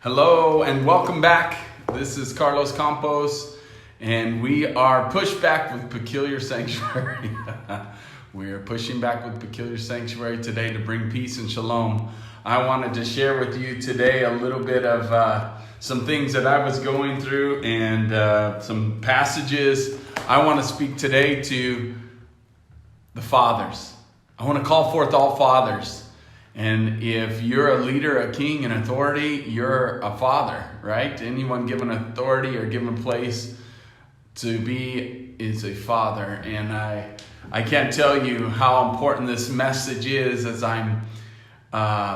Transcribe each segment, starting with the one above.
Hello and welcome back. This is Carlos Campos, and we are pushed back with Peculiar Sanctuary. We are pushing back with Peculiar Sanctuary today to bring peace and shalom. I wanted to share with you today a little bit of some things that I was going through and some passages. I want to speak today to the fathers. I want to call forth all fathers. And if you're a leader, a king, an authority, you're a father, right? Anyone given authority or given place to be is a father. And I can't tell you how important this message is as I'm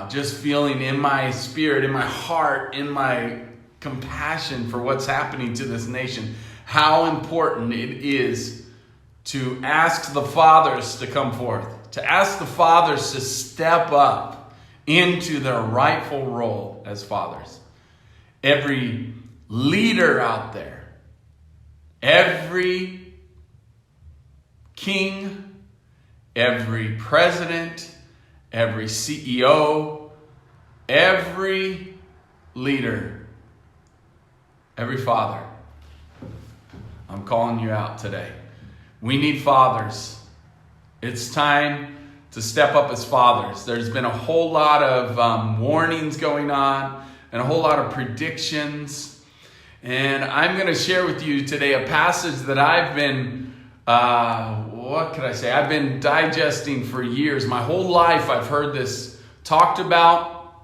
just feeling in my spirit, in my heart, in my compassion for what's happening to this nation, how important it is to ask the fathers to come forth. To ask the fathers to step up into their rightful role as fathers. Every leader out there, every king, every president, every CEO, every leader, every father, I'm calling you out today. We need fathers. It's time to step up as fathers. There's been a whole lot of warnings going on and a whole lot of predictions. And I'm going to share with you today a passage that I've been, I've been digesting for years. My whole life I've heard this talked about,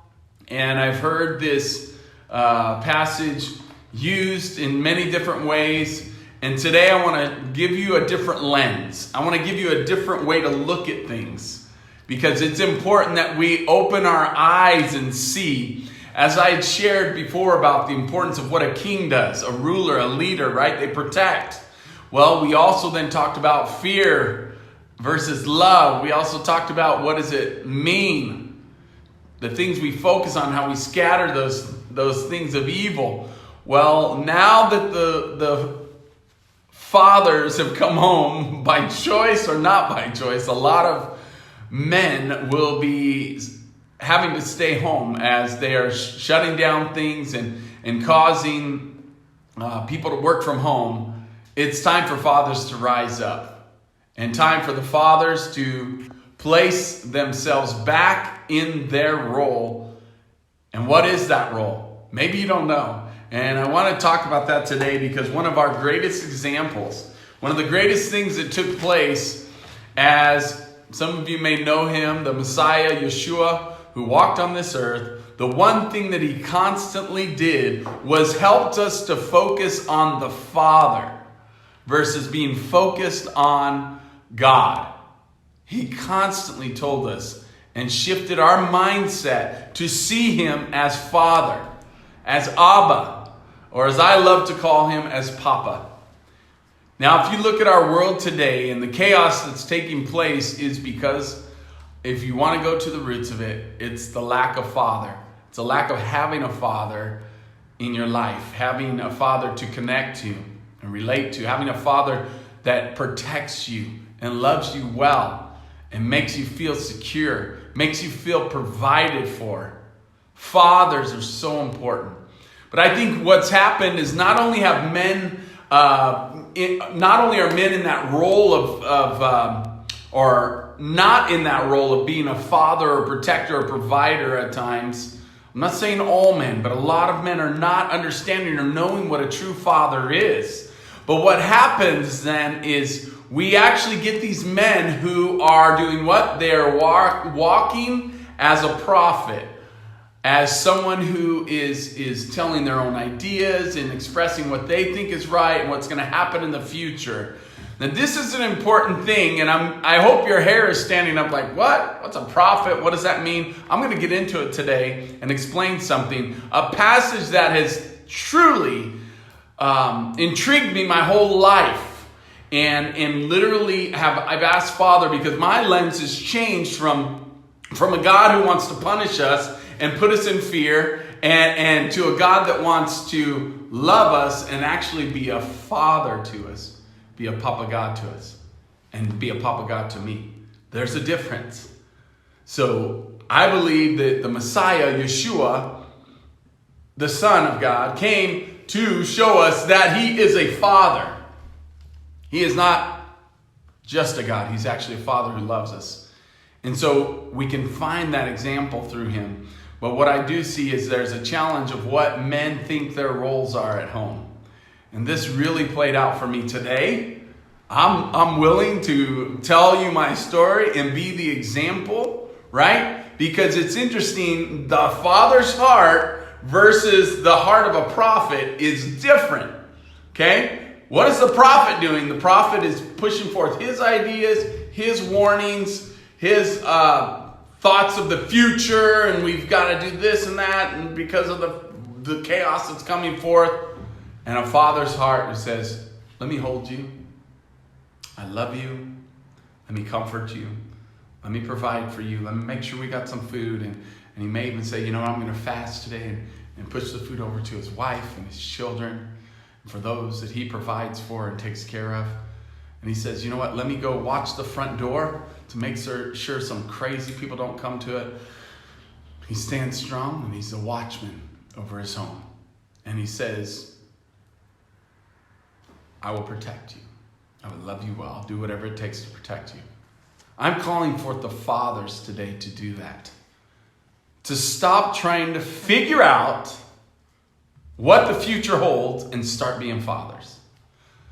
and I've heard this passage used in many different ways. And today I want to give you a different lens. I want to give you a different way to look at things, because it's important that we open our eyes and see, as I had shared before about the importance of what a king does, a ruler, a leader, right? They protect. Well, we also then talked about fear versus love. We also talked about what does it mean, the things we focus on, how we scatter those things of evil. Well, now that the fathers have come home by choice or not by choice, a lot of men will be having to stay home as they are shutting down things and causing people to work from home. It's time for fathers to rise up, and time for the fathers to place themselves back in their role. And what is that role? Maybe you don't know. And I want to talk about that today, because one of our greatest examples, one of the greatest things that took place, as some of you may know him, the Messiah, Yeshua, who walked on this earth, the one thing that he constantly did was helped us to focus on the Father versus being focused on God. He constantly told us and shifted our mindset to see him as Father, as Abba, or as I love to call him, as Papa. Now, if you look at our world today and the chaos that's taking place, is because, if you want to go to the roots of it, it's the lack of father. It's a lack of having a father in your life, having a father to connect to and relate to, having a father that protects you and loves you well and makes you feel secure, makes you feel provided for. Fathers are so important. But I think what's happened is not only have men, not only are men in that role or not in that role of being a father or protector or provider at times. I'm not saying all men, but a lot of men are not understanding or knowing what a true father is. But what happens then is we actually get these men who are doing what? They are walking as a prophet, as someone who is telling their own ideas and expressing what they think is right and what's going to happen in the future. Now, this is an important thing, and I hope your hair is standing up like, what? What's a prophet? What does that mean? I'm going to get into it today and explain something. A passage that has truly intrigued me my whole life. And literally I've asked Father, because my lens has changed from a God who wants to punish us and put us in fear, and to a God that wants to love us and actually be a father to us, be a Papa God to us, and be a Papa God to me. There's a difference. So I believe that the Messiah, Yeshua, the Son of God, came to show us that he is a father. He is not just a God. He's actually a father who loves us. And so we can find that example through him. But what I do see is there's a challenge of what men think their roles are at home. And this really played out for me today. I'm willing to tell you my story and be the example, right? Because it's interesting, the father's heart versus the heart of a prophet is different. Okay? What is the prophet doing? The prophet is pushing forth his ideas, his warnings, his thoughts of the future, and we've got to do this and that, and because of the chaos that's coming forth. And a father's heart who says, let me hold you. I love you. Let me comfort you. Let me provide for you. Let me make sure we got some food. And he may even say, you know, I'm going to fast today, and push the food over to his wife and his children, and for those that he provides for and takes care of. And he says, you know what, let me go watch the front door to make sure some crazy people don't come to it. He stands strong, and he's a watchman over his home. And he says, I will protect you. I will love you well. I'll do whatever it takes to protect you. I'm calling forth the fathers today to do that. To stop trying to figure out what the future holds and start being fathers.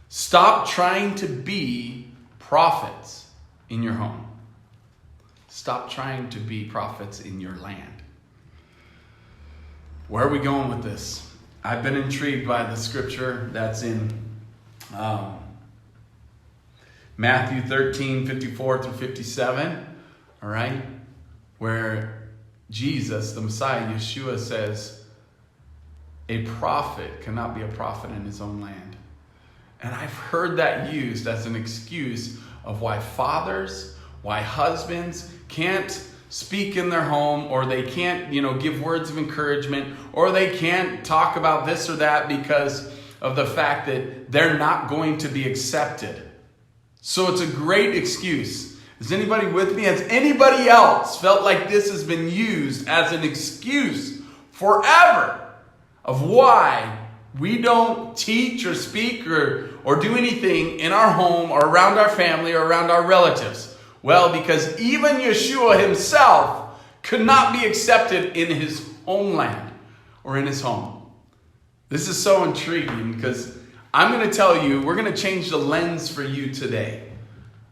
Stop trying to be prophets in your home. Stop trying to be prophets in your land. Where are we going with this? I've been intrigued by the scripture that's in Matthew 13, 54 through 57. All right? Where Jesus, the Messiah, Yeshua, says, a prophet cannot be a prophet in his own land. And I've heard that used as an excuse of why fathers, why husbands can't speak in their home, or they can't, give words of encouragement, or they can't talk about this or that because of the fact that they're not going to be accepted. So it's a great excuse. Is anybody with me? Has anybody else felt like this has been used as an excuse forever of why we don't teach or speak or do anything in our home or around our family or around our relatives? Well, because even Yeshua himself could not be accepted in his homeland or in his home. This is so intriguing because I'm going to tell you, we're going to change the lens for you today.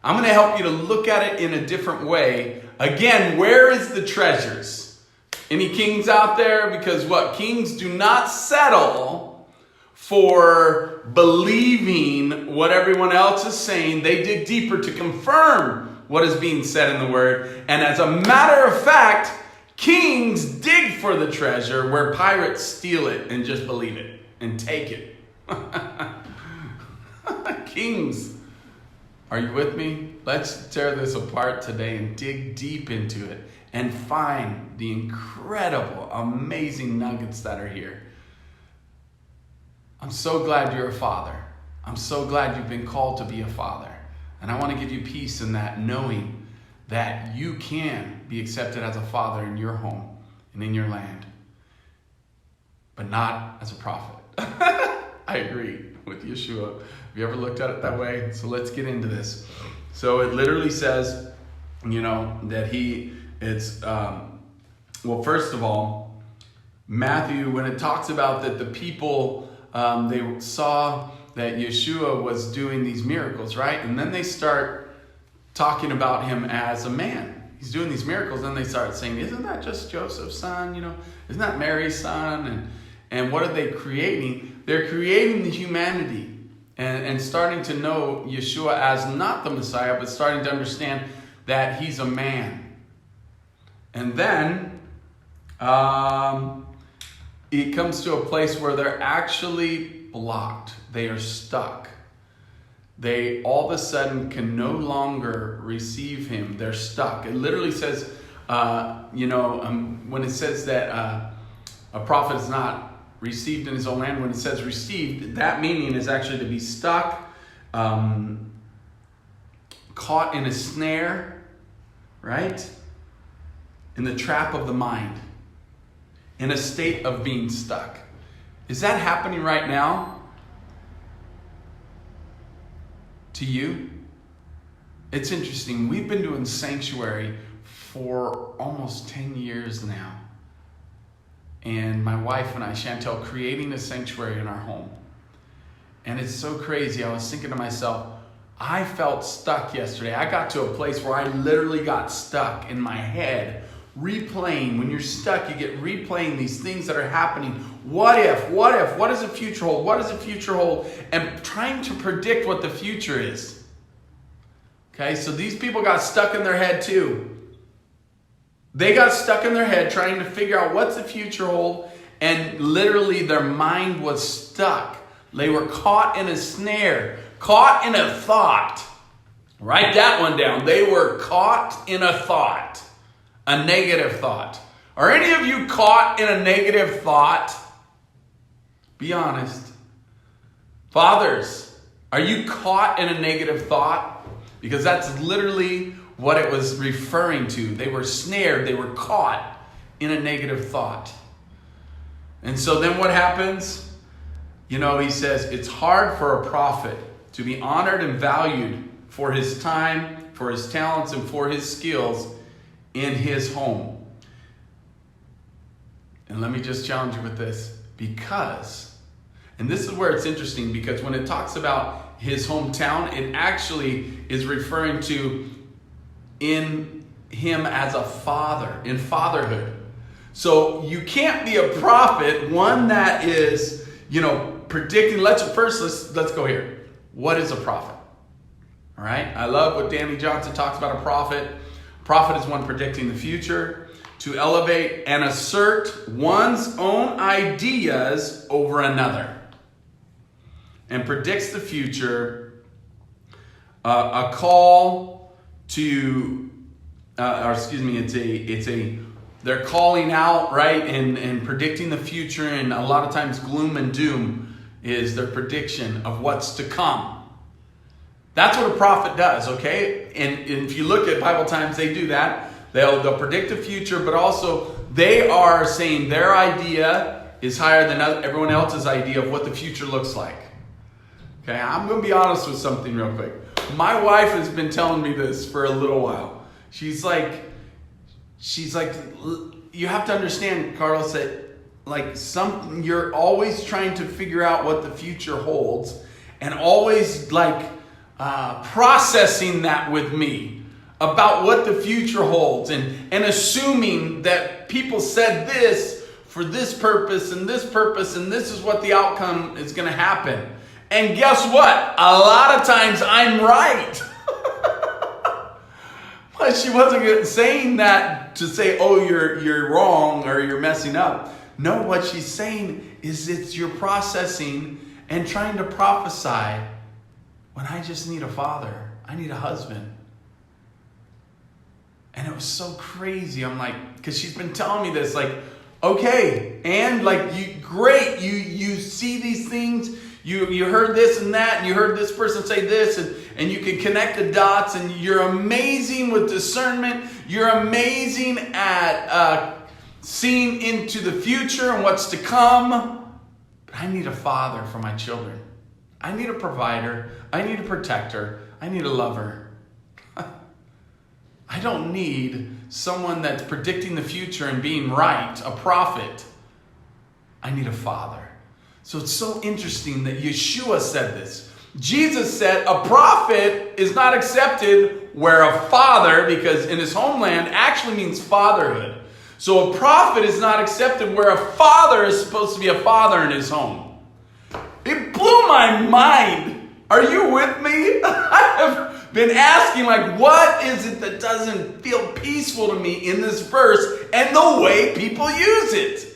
I'm going to help you to look at it in a different way. Again, where is the treasures? Any kings out there? Because what? Kings do not settle for believing what everyone else is saying. They dig deeper to confirm what is being said in the word. And as a matter of fact, kings dig for the treasure where pirates steal it and just believe it and take it. Kings, are you with me? Let's tear this apart today and dig deep into it and find the incredible, amazing nuggets that are here. I'm so glad you're a father. I'm so glad you've been called to be a father. And I want to give you peace in that, knowing that you can be accepted as a father in your home and in your land, but not as a prophet. I agree with Yeshua. Have you ever looked at it that way? So let's get into this. So it literally says, that first of all, Matthew, when it talks about that the people, they saw that Yeshua was doing these miracles, right? And then they start talking about him as a man. He's doing these miracles, and they start saying, isn't that just Joseph's son? Isn't that Mary's son? And what are they creating? They're creating the humanity and starting to know Yeshua as not the Messiah, but starting to understand that he's a man. And then it comes to a place where they're actually blocked. They are stuck. They all of a sudden can no longer receive him. They're stuck. It literally says, when it says that a prophet is not received in his own land, when it says received, that meaning is actually to be stuck, caught in a snare, right? In the trap of the mind, in a state of being stuck. Is that happening right now to you? It's interesting. We've been doing sanctuary for almost 10 years now. And my wife and I, Chantel, creating a sanctuary in our home. And it's so crazy. I was thinking to myself, I felt stuck yesterday. I got to a place where I literally got stuck in my head, replaying. When you're stuck, you get replaying these things that are happening. What if? What does the future hold? What does the future hold? And trying to predict what the future is. Okay, so these people got stuck in their head too. They got stuck in their head trying to figure out what's the future hold, and literally their mind was stuck. They were caught in a snare, caught in a thought. Write that one down. They were caught in a thought, a negative thought. Are any of you caught in a negative thought? Be honest. Fathers, are you caught in a negative thought? Because that's literally what it was referring to. They were snared. They were caught in a negative thought. And so then what happens? You know, he says, it's hard for a prophet to be honored and valued for his time, for his talents, and for his skills in his home. And let me just challenge you with this. Because, and this is where it's interesting, because when it talks about his hometown, it actually is referring to in him as a father, in fatherhood. So you can't be a prophet, one that is, predicting. Let's go here. What is a prophet? All right. I love what Danny Johnson talks about a prophet. A prophet is one predicting the future, to elevate and assert one's own ideas over another, and predicts the future. A call to, they're calling out, right, and predicting the future, and a lot of times gloom and doom is their prediction of what's to come. That's what a prophet does, okay? And if you look at Bible times, they do that. They'll predict the future, but also they are saying their idea is higher than everyone else's idea of what the future looks like. Okay, I'm going to be honest with something real quick. My wife has been telling me this for a little while. She's like, you have to understand, Carlos, that you're always trying to figure out what the future holds, and always processing that with me about what the future holds, and assuming that people said this for this purpose, and this is what the outcome is going to happen. And guess what? A lot of times I'm right. But she wasn't saying that to say, oh, you're wrong or you're messing up. No, what she's saying is you're processing and trying to prophesy when I just need a father. I need a husband. And it was so crazy. I'm like, because she's been telling me this, okay, and you see these things. You heard this and that, and you heard this person say this, and you can connect the dots, and you're amazing with discernment. You're amazing at seeing into the future and what's to come. But I need a father for my children. I need a provider. I need a protector. I need a lover. I don't need someone that's predicting the future and being right, a prophet. I need a father. So it's so interesting that Yeshua said this. Jesus said a prophet is not accepted where a father, because in his homeland actually means fatherhood. So a prophet is not accepted where a father is supposed to be a father in his home. It blew my mind. Are you with me? I have been asking, what is it that doesn't feel peaceful to me in this verse and the way people use it?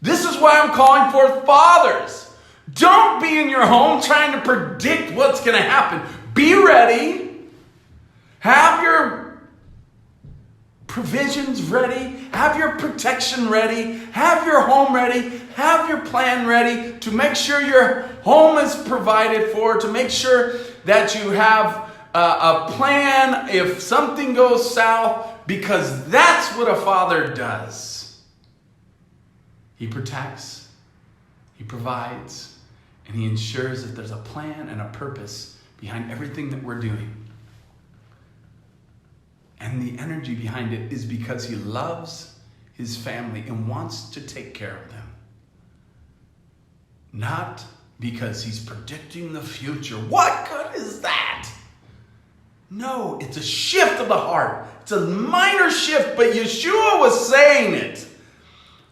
This is why I'm calling forth fathers. Don't be in your home trying to predict what's going to happen. Be ready. Have your provisions ready. Have your protection ready. Have your home ready. Have your plan ready to make sure your home is provided for, to make sure that you have a plan if something goes south, because that's what a father does. He protects. He provides, and he ensures that there's a plan and a purpose behind everything that we're doing. And the energy behind it is because he loves his family and wants to take care of them. Not because he's predicting the future. What good is that? No, it's a shift of the heart. It's a minor shift, but Yeshua was saying it.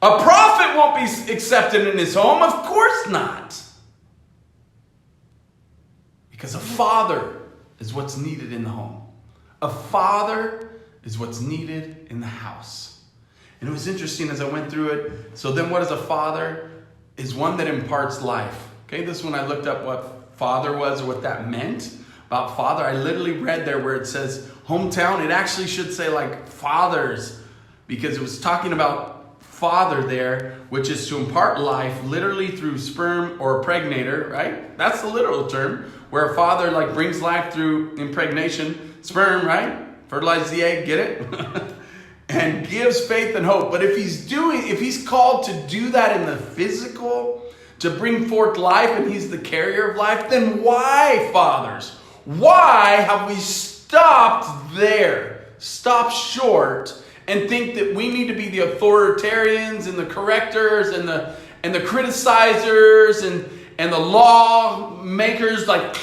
A prophet won't be accepted in his home. Of course not. Because a father is what's needed in the home. A father is what's needed in the house. And it was interesting as I went through it. So then what is a father? Is one that imparts life. Okay, this is when I looked up what father was or what that meant about father. I literally read there where it says hometown. It actually should say like fathers, because it was talking about father there, which is to impart life literally through sperm or a pregnator, right? That's the literal term, where a father like brings life through impregnation, sperm, right? Fertilize the egg, get it? And gives faith and hope. But if he's called to do that in the physical, to bring forth life, and he's the carrier of life, then why, fathers? Why have we stopped there, stopped short, and think that we need to be the authoritarians and the correctors and the criticizers and the law makers, like,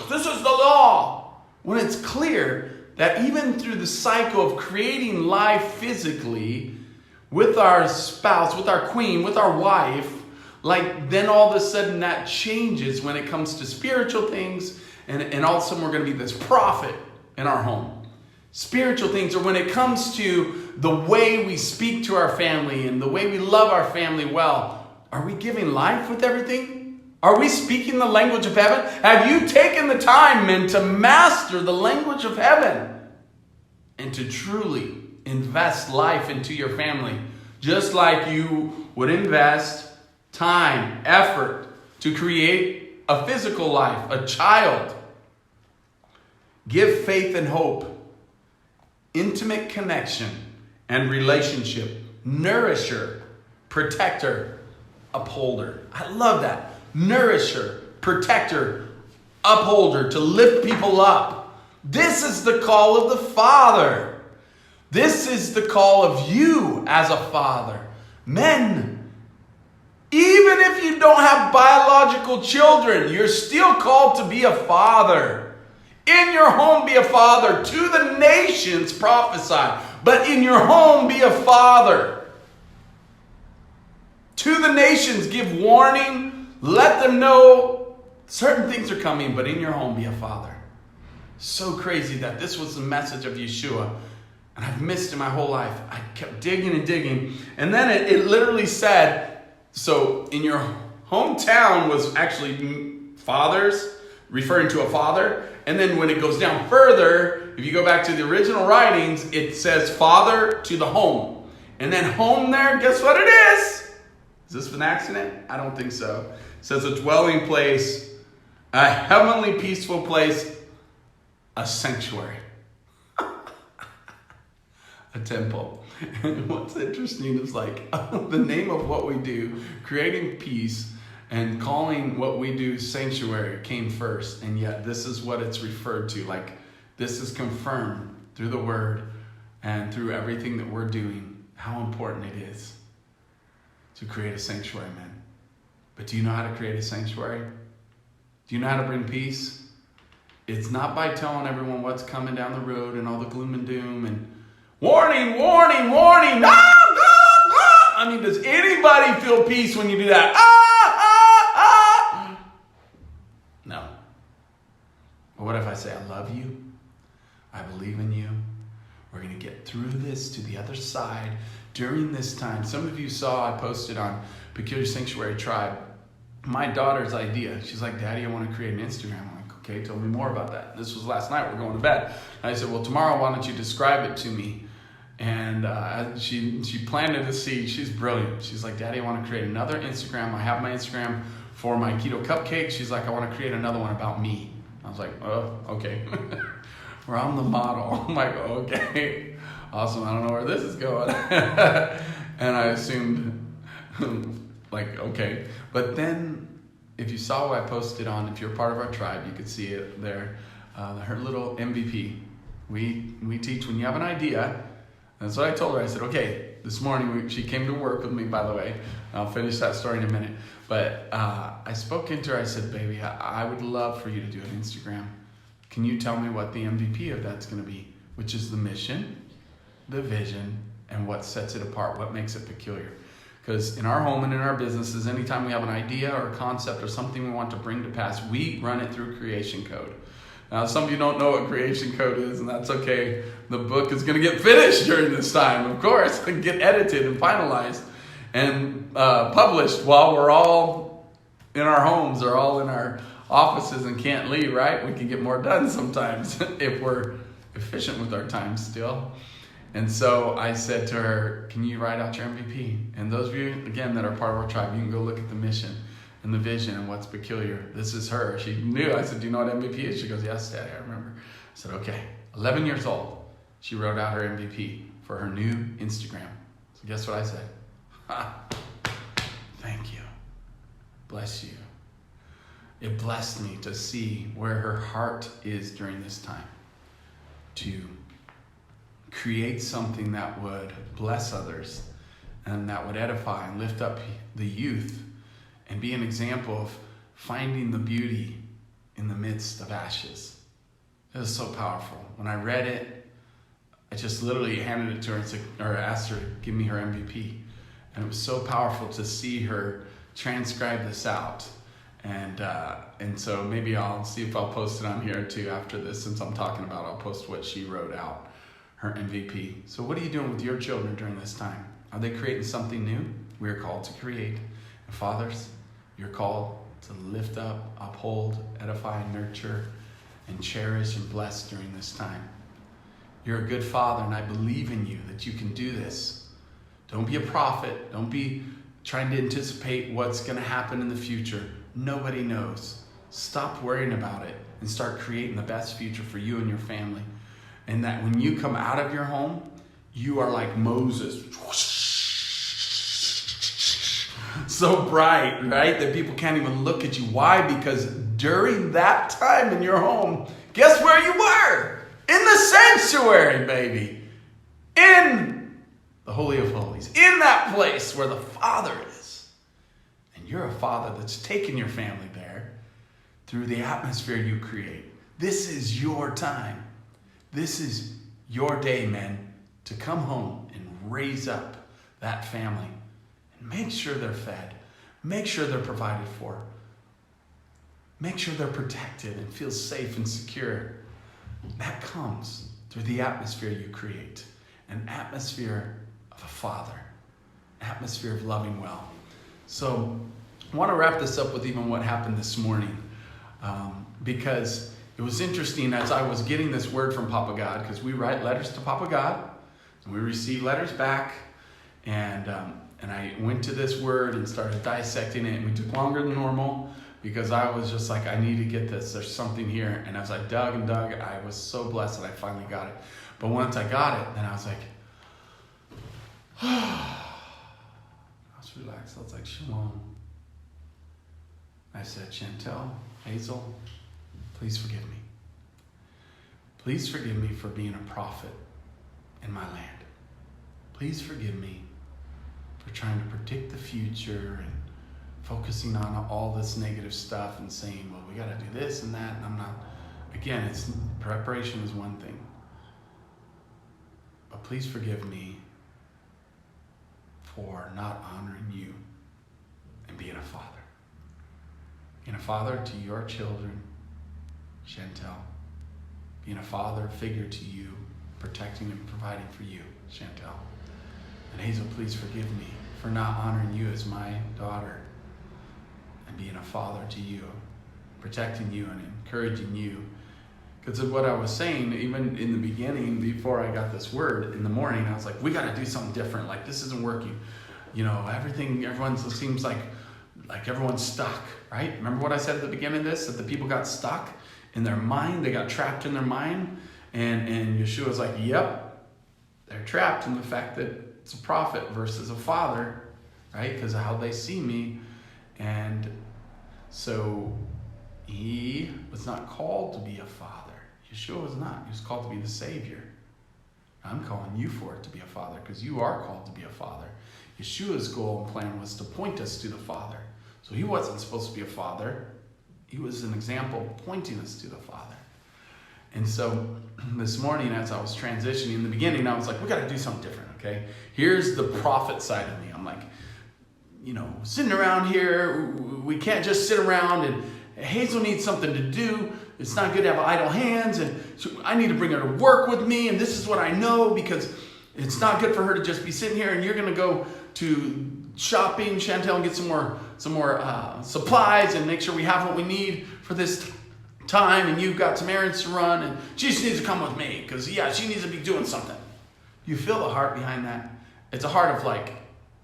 this is the law, when it's clear that even through the cycle of creating life physically with our spouse, with our queen, with our wife, like then all of a sudden that changes when it comes to spiritual things, and all of a sudden we're going to be this prophet in our home. Spiritual things, or when it comes to the way we speak to our family and the way we love our family well, are we giving life with everything? Are we speaking the language of heaven? Have you taken the time, men, to master the language of heaven and to truly invest life into your family, just like you would invest time, effort to create a physical life, a child? Give faith and hope, intimate connection and relationship, nourisher, protector, upholder. I love that. Nourisher, protector, upholder, to lift people up. This is the call of the Father. This is the call of you as a father. Men, even if you don't have biological children, you're still called to be a father. In your home, be a father. To the nations, prophesy. But in your home, be a father. To the nations, give warning. Let them know certain things are coming, but in your home, be a father. So crazy that this was the message of Yeshua. And I've missed it my whole life. I kept digging and digging. And then it literally said, so in your hometown was actually fathers, referring to a father. And then when it goes down further, if you go back to the original writings, it says father to the home. And then home there, guess what it is? Is this an accident? I don't think so. It says a dwelling place, a heavenly peaceful place, a sanctuary, a temple. And what's interesting is like the name of what we do, creating peace and calling what we do sanctuary, came first. And yet this is what it's referred to. Like this is confirmed through the word and through everything that we're doing, how important it is to create a sanctuary, man. But do you know how to create a sanctuary? Do you know how to bring peace? It's not by telling everyone what's coming down the road and all the gloom and doom and warning, warning, warning. Ah, ah, ah. I mean, does anybody feel peace when you do that? No. But what if I say, I love you, I believe in you, we're going to get through this to the other side during this time. Some of you saw I posted on Peculiar Sanctuary Tribe my daughter's idea. She's like, Daddy, I want to create an Instagram. I'm like, okay, tell me more about that. This was last night. We're going to bed. And I said, well, tomorrow, why don't you describe it to me? And she planted a seed. She's brilliant. She's like, Daddy, I want to create another Instagram. I have my Instagram for my keto cupcake. She's like, I want to create another one about me. I was like, oh, okay. Where I'm the model. I'm like, okay, awesome. I don't know where this is going. And I assumed like, okay. But then if you saw what I posted on, if you're part of our tribe, you could see it there. Her little MVP. We teach when you have an idea. That's what I told her. I said, okay, this morning she came to work with me, by the way. I'll finish that story in a minute. But I spoke into her. I said, baby, I would love for you to do an Instagram. Can you tell me what the MVP of that's going to be? Which is the mission, the vision, and what sets it apart, what makes it peculiar. Because in our home and in our businesses, anytime we have an idea or a concept or something we want to bring to pass, we run it through creation code. Now, some of you don't know what creation code is, and that's okay. The book is going to get finished during this time, of course, and get edited and finalized and published while we're all in our homes or all in our offices and can't leave, right? We can get more done sometimes if we're efficient with our time still. And so I said to her, can you write out your MVP? And those of you, again, that are part of our tribe, you can go look at the mission and the vision and what's peculiar. This is her. She knew. I said, do you know what MVP is? She goes, yes, Daddy, I remember. I said, okay. 11 years old, she wrote out her MVP for her new Instagram. So guess what I said? Thank you. Bless you. It blessed me to see where her heart is during this time, to create something that would bless others and that would edify and lift up the youth and be an example of finding the beauty in the midst of ashes. It was so powerful. When I read it, I just literally handed it to her and said, or asked her to give me her MVP. And it was so powerful to see her transcribe this out. And so maybe I'll see if I'll post it on here too after this. Since I'm talking about it, I'll post what she wrote out, her MVP. So what are you doing with your children during this time? Are they creating something new? We are called to create. And fathers, you're called to lift up, uphold, edify, nurture, and cherish and bless during this time. You're a good father, and I believe in you that you can do this. Don't be a prophet. Don't be trying to anticipate what's going to happen in the future. Nobody knows. Stop worrying about it and start creating the best future for you and your family. And that when you come out of your home, you are like Moses. So bright, right? That people can't even look at you. Why? Because during that time in your home, guess where you were? In the sanctuary, baby. In the Holy of Holies. In that place where the Father is. And you're a father that's taken your family there through the atmosphere you create. This is your time. This is your day, men, to come home and raise up that family. And make sure they're fed. Make sure they're provided for. Make sure they're protected and feel safe and secure. That comes through the atmosphere you create. An atmosphere of a father. Atmosphere of loving well. So I want to wrap this up with even what happened this morning. Because it was interesting as I was getting this word from Papa God, because we write letters to Papa God, and we receive letters back, and I went to this word and started dissecting it, and we took longer than normal, because I was just like, I need to get this, there's something here, and as I dug and dug, I was so blessed that I finally got it. But once I got it, then I was like, I was relaxed, I was like, Shalom. I said, Chantel, Hazel, please forgive me. Please forgive me for being a prophet in my land. Please forgive me for trying to predict the future and focusing on all this negative stuff and saying, well, we got to do this and that. And I'm not, again, it's preparation is one thing. But please forgive me for not honoring you and being a father. Being a father to your children, Chantel. Being a father figure to you, protecting and providing for you, Chantel. And Hazel, please forgive me for not honoring you as my daughter and being a father to you, protecting you and encouraging you. Because of what I was saying, even in the beginning, before I got this word in the morning, I was like, we got to do something different. Like, this isn't working. You know, everyone seems like everyone's stuck, right? Remember what I said at the beginning of this? That the people got stuck in their mind. They got trapped in their mind. And Yeshua's like, yep, they're trapped in the fact that it's a prophet versus a father. right? Because of how they see me. And so he was not called to be a father. Yeshua was not. He was called to be the Savior. I'm calling you for it to be a father because you are called to be a father. Yeshua's goal and plan was to point us to the Father. So he wasn't supposed to be a father. He was an example pointing us to the Father. And so this morning as I was transitioning, in the beginning I was like, we got to do something different, okay? Here's the prophet side of me. I'm like, sitting around here, we can't just sit around, and Hazel needs something to do. It's not good to have idle hands, and so I need to bring her to work with me, and this is what I know, because it's not good for her to just be sitting here, and you're going to go to shopping, Chantel, and get some more supplies and make sure we have what we need for this time, and you've got some errands to run, and she just needs to come with me because, she needs to be doing something. You feel the heart behind that? It's a heart of like,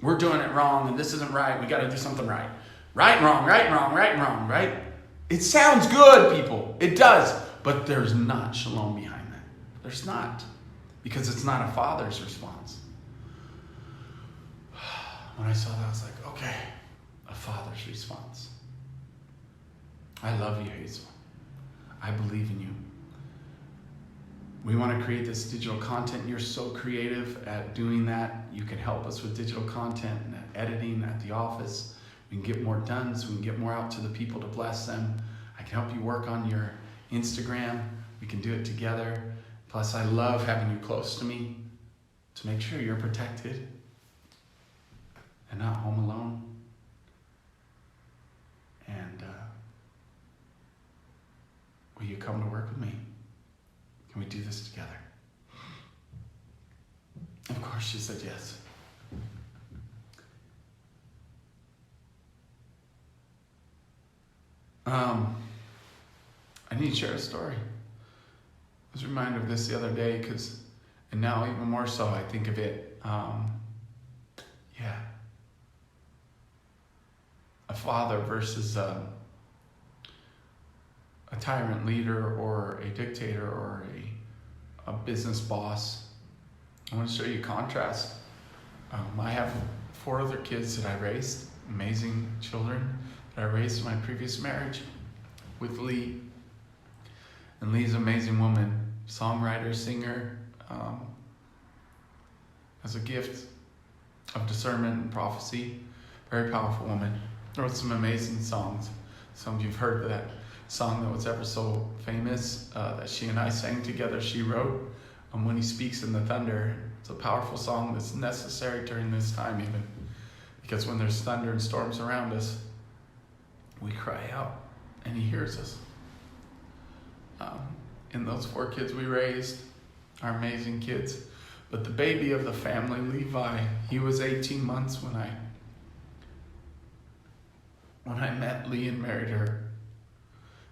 we're doing it wrong, and this isn't right. We got to do something right. Right and wrong, right and wrong, right and wrong, right? It sounds good, people. It does. But there's not shalom behind that. There's not. Because it's not a father's response. When I saw that, I was like, okay, a father's response. I love you, Hazel. I believe in you. We want to create this digital content. You're so creative at doing that. You can help us with digital content and editing at the office. We can get more done so we can get more out to the people to bless them. I can help you work on your Instagram. We can do it together. Plus, I love having you close to me to make sure you're protected and not home alone. And will you come to work with me? Can we do this together? Of course, she said yes. I need to share a story. I was reminded of this the other day and now even more so, I think of it. A father versus a tyrant leader or a dictator or a business boss. I want to show you a contrast. I have 4 other kids that I raised, amazing children that I raised in my previous marriage with Lee. And Lee's an amazing woman, songwriter, singer, has a gift of discernment and prophecy, very powerful woman. Wrote some amazing songs. Some of you've heard that song that was ever so famous that she and I sang together. She wrote When He Speaks in the Thunder. It's a powerful song that's necessary during this time even, because when there's thunder and storms around us, we cry out and He hears us. And those 4 kids we raised are amazing kids. But the baby of the family, Levi, he was 18 months when I met Lee and married her.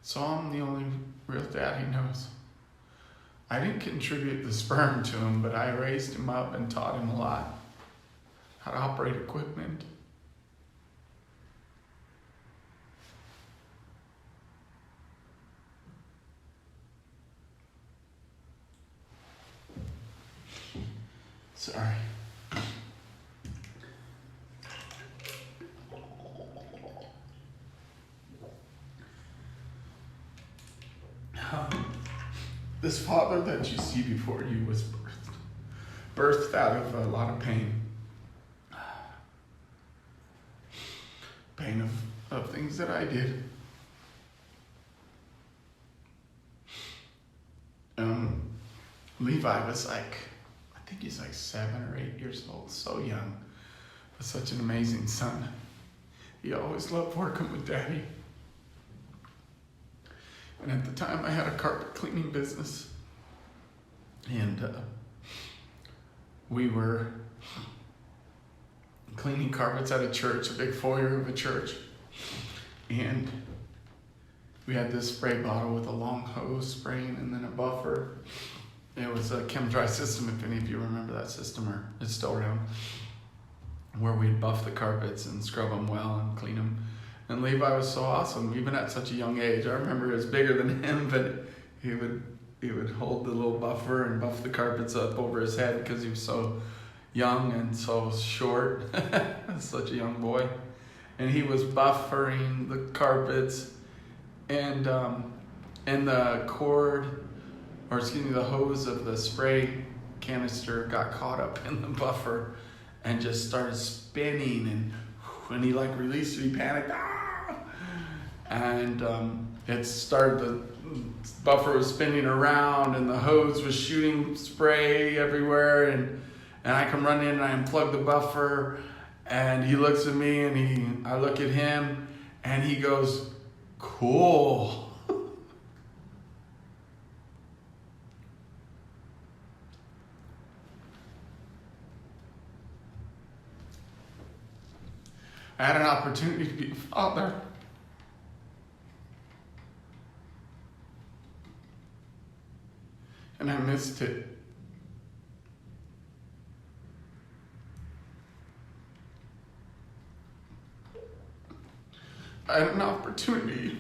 So I'm the only real dad he knows. I didn't contribute the sperm to him, but I raised him up and taught him a lot. How to operate equipment. Sorry. This father that you see before you was birthed out of a lot of pain. Pain of things that I did. Levi was I think he's 7 or 8 years old, so young, but such an amazing son. He always loved working with Daddy. And at the time I had a carpet cleaning business, and we were cleaning carpets at a church, a big foyer of a church, and we had this spray bottle with a long hose spraying and then a buffer. It was a Chem Dry system, if any of you remember that system, or it's still around, where we'd buff the carpets and scrub them well and clean them. And Levi was so awesome, even at such a young age. I remember it was bigger than him, but he would hold the little buffer and buff the carpets up over his head because he was so young and so short. as such a young boy. And he was buffering the carpets, and the the hose of the spray canister got caught up in the buffer and just started spinning, and when he released it, he panicked. And it started, the buffer was spinning around and the hose was shooting spray everywhere, and I come running in and I unplug the buffer, and he looks at me and I look at him and he goes, "Cool." I had an opportunity to be a father. And I missed it. I had an opportunity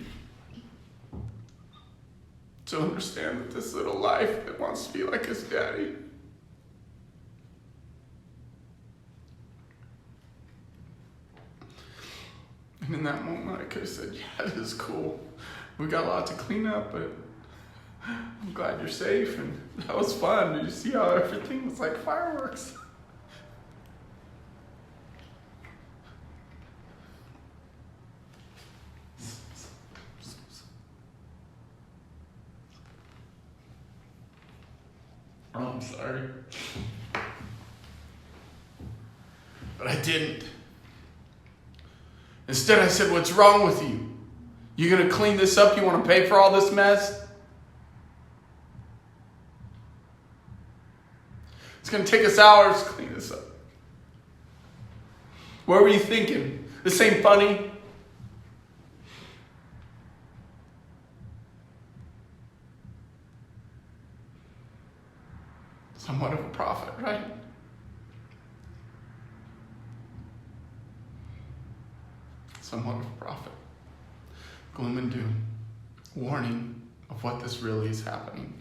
to understand that this little life that wants to be like his daddy. And in that moment, I could have said, "Yeah, this is cool. We got a lot to clean up, but I'm glad you're safe." And that was fun. Did you see how everything was like fireworks? Oh, I'm sorry. But I didn't. Instead, I said, "What's wrong with you? You gonna clean this up? You wanna pay for all this mess? It's gonna take us hours to clean this up. What were you thinking? This ain't funny." Somewhat of a prophet, right? Somewhat of a prophet. Gloom and doom. Warning of what this really is happening.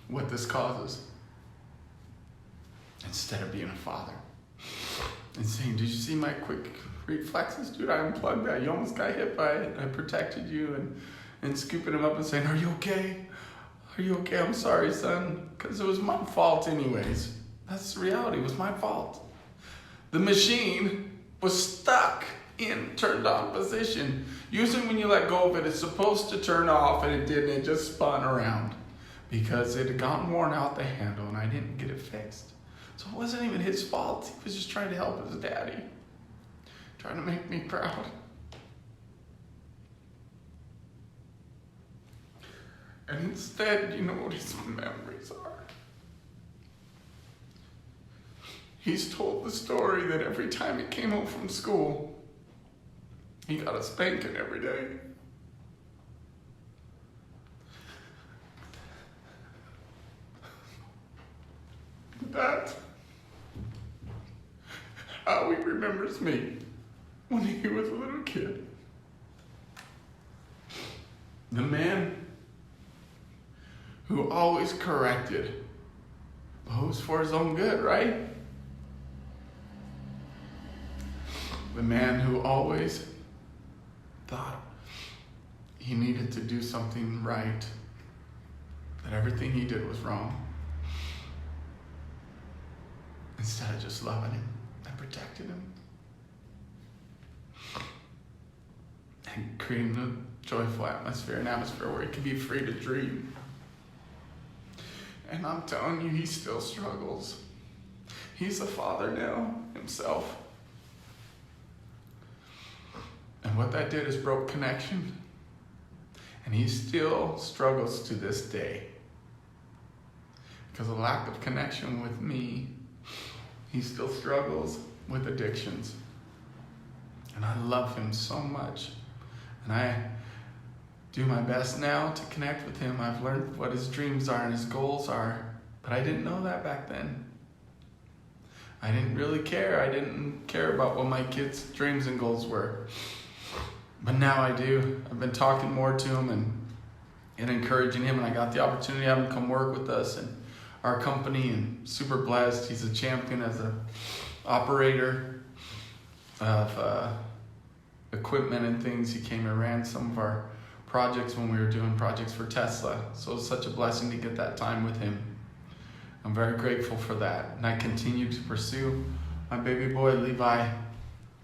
What this causes. Instead of being a father. And saying, "Did you see my quick reflexes? Dude, I unplugged that. You almost got hit by it. I protected you." And scooping him up and saying, "Are you okay? Are you okay? I'm sorry, son. Because it was my fault anyways." That's the reality. It was my fault. The machine was stuck in turned on position. Usually when you let go of it, it's supposed to turn off, and it didn't. It just spun around because it had gotten worn out the handle, and I didn't get it fixed. So it wasn't even his fault. He was just trying to help his daddy. Trying to make me proud. And instead, you know what his memories are? He's told the story that every time he came home from school, he got a spanking every day. That's how he remembers me when he was a little kid. The man who always corrected, but who was for his own good, right? The man who always thought he needed to do something right, that everything he did was wrong, instead of just loving him and protecting him and creating a joyful atmosphere, an atmosphere where he could be free to dream. And I'm telling you, he still struggles. He's a father now himself. And what that did is broke connection. And he still struggles to this day. Because of lack of connection with me, he still struggles with addictions. And I love him so much. And I do my best now to connect with him. I've learned what his dreams are and his goals are. But I didn't know that back then. I didn't really care. I didn't care about what my kids' dreams and goals were. But now I do. I've been talking more to him and encouraging him, and I got the opportunity to have him come work with us and our company, and super blessed. He's a champion as an operator. of equipment and things. He came and ran some of our projects when we were doing projects for Tesla. So it was such a blessing to get that time with him. I'm very grateful for that. And I continue to pursue my baby boy Levi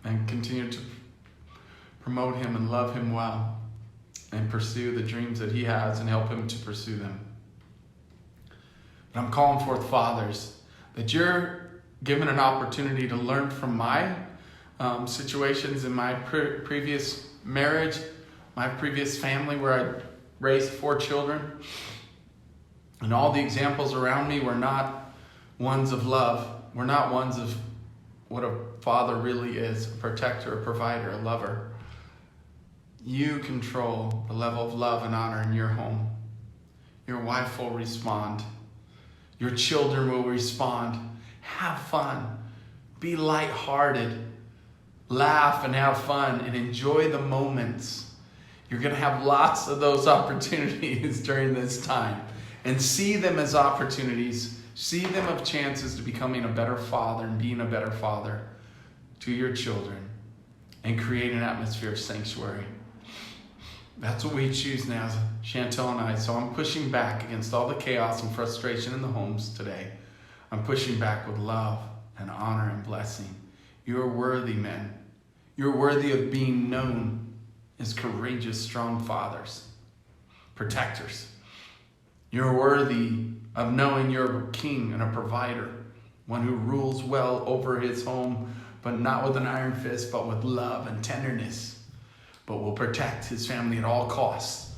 and continue to promote him and love him well and pursue the dreams that he has and help him to pursue them. But I'm calling forth fathers that you're given an opportunity to learn from my situations in my previous marriage, my previous family where I raised 4 children. And all the examples around me were not ones of love. Were not ones of what a father really is, a protector, a provider, a lover. You control the level of love and honor in your home. Your wife will respond. Your children will respond. Have fun. Be lighthearted. Laugh and have fun and enjoy the moments. You're going to have lots of those opportunities during this time. And see them as opportunities. See them as chances to becoming a better father and being a better father to your children. And create an atmosphere of sanctuary. That's what we choose now, Chantel and I. So I'm pushing back against all the chaos and frustration in the homes today. I'm pushing back with love and honor and blessing. You're worthy, men. You're worthy of being known as courageous, strong fathers, protectors. You're worthy of knowing you're a king and a provider, one who rules well over his home, but not with an iron fist, but with love and tenderness, but will protect his family at all costs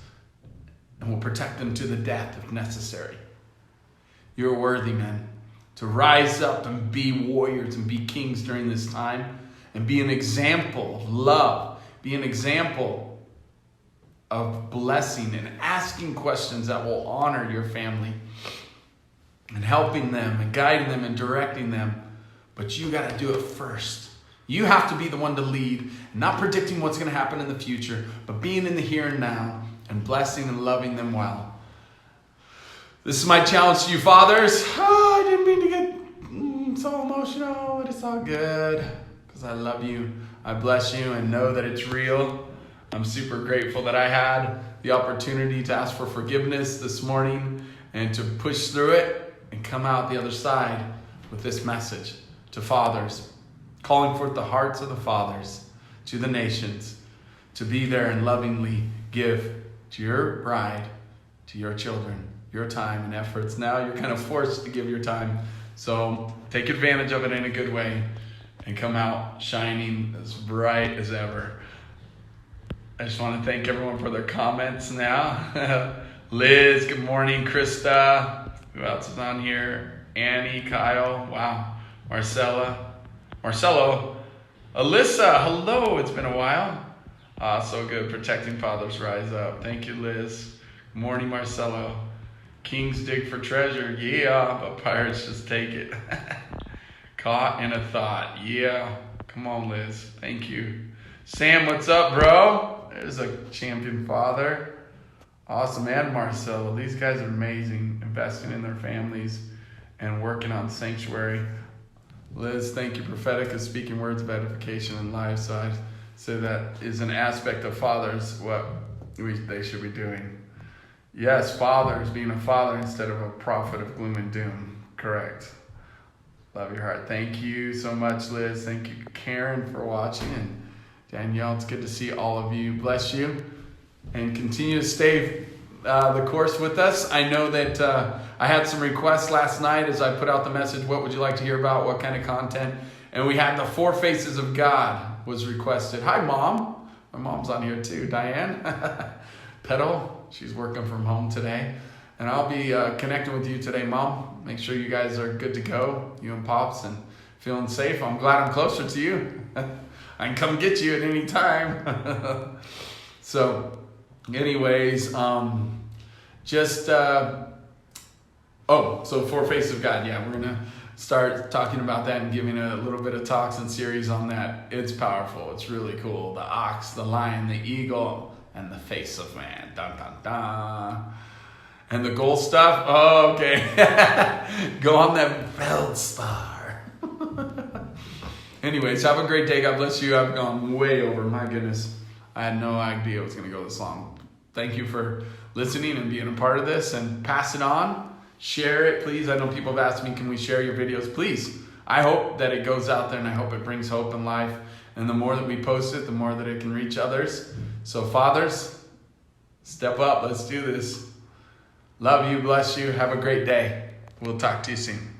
and will protect them to the death if necessary. You're worthy, men, to rise up and be warriors and be kings during this time and be an example of love, be an example of blessing and asking questions that will honor your family and helping them and guiding them and directing them. But you got to do it first. You have to be the one to lead, not predicting what's going to happen in the future, but being in the here and now and blessing and loving them well. This is my challenge to you, fathers. I didn't mean to get so emotional, but it's all good because I love you. I bless you and know that it's real. I'm super grateful that I had the opportunity to ask for forgiveness this morning and to push through it and come out the other side with this message to fathers, calling forth the hearts of the fathers to the nations to be there and lovingly give to your bride, to your children, your time and efforts. Now you're kind of forced to give your time. So take advantage of it in a good way and come out shining as bright as ever. I just want to thank everyone for their comments now. Liz, good morning. Krista, who else is on here? Annie, Kyle, wow. Marcelo, Alyssa, hello, it's been a while. So good, protecting fathers rise up. Thank you, Liz. Good morning, Marcelo. Kings dig for treasure, yeah, but pirates just take it. Caught in a thought, yeah. Come on, Liz, thank you. Sam, what's up, bro? There's a champion father. Awesome, and Marcelo. These guys are amazing, investing in their families and working on sanctuary. Liz, thank you. Prophetic is speaking words of edification and life. So I'd say that is an aspect of fathers, what they should be doing. Yes, fathers, being a father instead of a prophet of gloom and doom. Correct. Love your heart. Thank you so much, Liz. Thank you, Karen, for watching. And Danielle, it's good to see all of you. Bless you. And continue to stay the course with us. I know that I had some requests last night as I put out the message, what would you like to hear about, what kind of content? And we had the 4 faces of God was requested. Hi, Mom. My mom's on here too. Diane. Petal, she's working from home today. And I'll be connecting with you today, Mom. Make sure you guys are good to go, you and Pops, and feeling safe. I'm glad I'm closer to you. I can come get you at any time. So, anyways, so 4 Faces of God. Yeah, we're going to start talking about that and giving a little bit of talks and series on that. It's powerful. It's really cool. The ox, the lion, the eagle, and the face of man. Dun, dun, dun. And the gold stuff? Oh, okay. Go on that belt star. Anyways, have a great day. God bless you. I've gone way over. My goodness. I had no idea it was going to go this long. Thank you for listening and being a part of this, and pass it on. Share it, please. I know people have asked me, can we share your videos? Please. I hope that it goes out there, and I hope it brings hope in life. And the more that we post it, the more that it can reach others. So fathers, step up. Let's do this. Love you. Bless you. Have a great day. We'll talk to you soon.